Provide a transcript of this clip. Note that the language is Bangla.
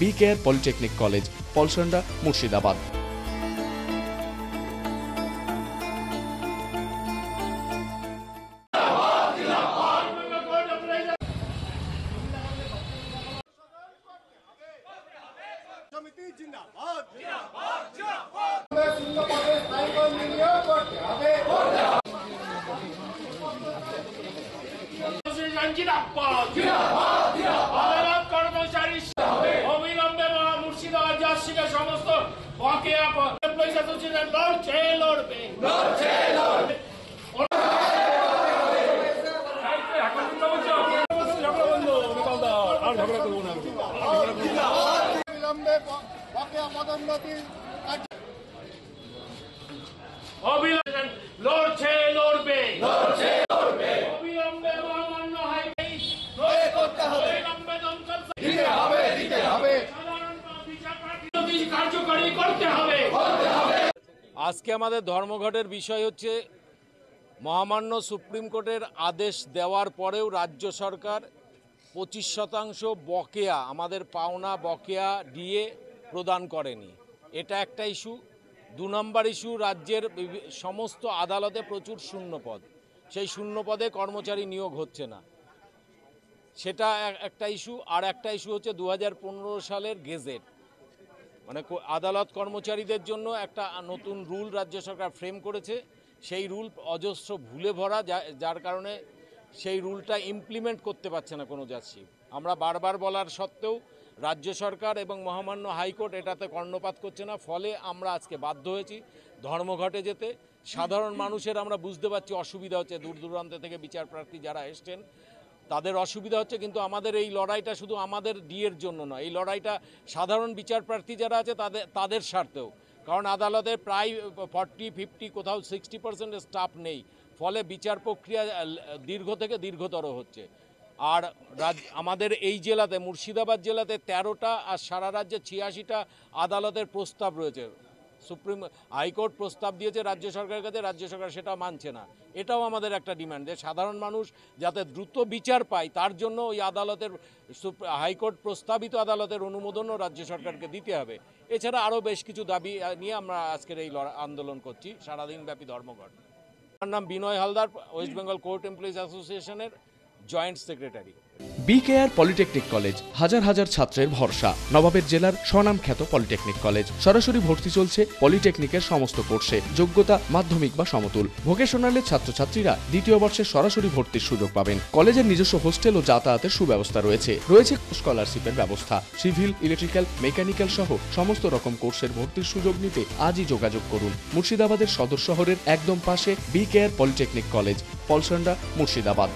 B care polytechnic college, Palsanda, Murshidabad. অবিলম্বে মুর্শিদাবাদ জার্সিকে সমস্ত বকেয়া এমপ্লয়িজ অ্যাসোসিয়েশন লড়বে। লড়বে অবিলম্বে মহামান্য হাইকোর্ট করতে হবে, কার্যকরী করতে হবে। আজকে আমাদের ধর্মঘটের বিষয় হচ্ছে মহামান্য সুপ্রিম কোর্টের আদেশ দেওয়ার পরেও রাজ্য সরকার 25% বকেয়া, আমাদের পাওনা বকেয়া ডিএ প্রদান করেনি। এটা একটা ইস্যু। 2 নম্বর ইস্যু, রাজ্যের সমস্ত আদালতে প্রচুর শূন্যপদ, সেই শূন্যপদে কর্মচারী নিয়োগ হচ্ছে না, সেটা একটা ইস্যু। আর একটা ইস্যু হচ্ছে 2015 সালের গেজেট, মানে আদালত কর্মচারীদের জন্য একটা নতুন রুল রাজ্য সরকার ফ্রেম করেছে, সেই রুল অজস্র ভুলে ভরা, যার কারণে সেই রুলটা ইমপ্লিমেন্ট করতে পারছে না কোনো জাজি। আমরা বারবার বলার সত্ত্বেও রাজ্য সরকার এবং মহামান্য হাইকোর্ট এটাতে কর্ণপাত করছে না, ফলে আমরা আজকে বাধ্য হয়েছি ধর্মঘটে যেতে। সাধারণ মানুষের আমরা বুঝতে পারছি অসুবিধা হচ্ছে, দূর দূরান্ত থেকে বিচার প্রার্থী যারা এসছেন তাদের অসুবিধা হচ্ছে, কিন্তু আমাদের এই লড়াইটা শুধু আমাদের ডিএর জন্য নয়, এই লড়াইটা সাধারণ বিচার প্রার্থী যারা আছে তাদের স্বার্থেও। কারণ আদালতে প্রায় 40-50 কোথাও 60% স্টাফ নেই, ফলে বিচার প্রক্রিয়া দীর্ঘ থেকে দীর্ঘতর হচ্ছে। আর আমাদের এই জেলাতে, মুর্শিদাবাদ জেলাতে 13টা আর সারা রাজ্যে 86টা আদালতের প্রস্তাব রয়েছে। সুপ্রিম হাইকোর্ট প্রস্তাব দিয়েছে রাজ্য সরকারের কাছে, রাজ্য সরকার সেটা মানছে না। এটাও আমাদের একটা ডিমান্ড যে সাধারণ মানুষ যাতে দ্রুত বিচার পায়, তার জন্য ওই আদালতের হাইকোর্ট প্রস্তাবিত আদালতের অনুমোদনও রাজ্য সরকারকে দিতে হবে। এছাড়া আরও বেশ কিছু দাবি নিয়ে আমরা আজকের এই আন্দোলন করছি, সারাদিনব্যাপী ধর্মঘট। আমার নাম বিনয় হালদার, ওয়েস্ট বেঙ্গল কোর্ট এমপ্লয়িজ অ্যাসোসিয়েশনের joint secretary. B care polytechnic college, হাজার হাজার ছাত্রের ভরসা। নবাবের জেলার স্বনামখ্যাত পলিটেকনিক কলেজ। সরাসরি ভর্তি চলছে পলিটেকনিকের সমস্ত কোর্সে। যোগ্যতা মাধ্যমিক বা সমতুল। ভোকেশনালের ছাত্রছাত্রীরা 2য় বর্ষে সরাসরি ভর্তির সুযোগ পাবেন। কলেজের নিজস্ব হোস্টেল ও যাতায়াতের সুব্যবস্থা রয়েছে। স্কলারশিপের ব্যবস্থা। সিভিল, ইলেকট্রিক্যাল, মেকানিক্যাল সহ সমস্ত রকম কোর্সের ভর্তির সুযোগ নিতে আজই যোগাযোগ করুন। মুর্শিদাবাদের সদর শহরের একদম পাশে B care polytechnic college, Palsanda, Murshidabad.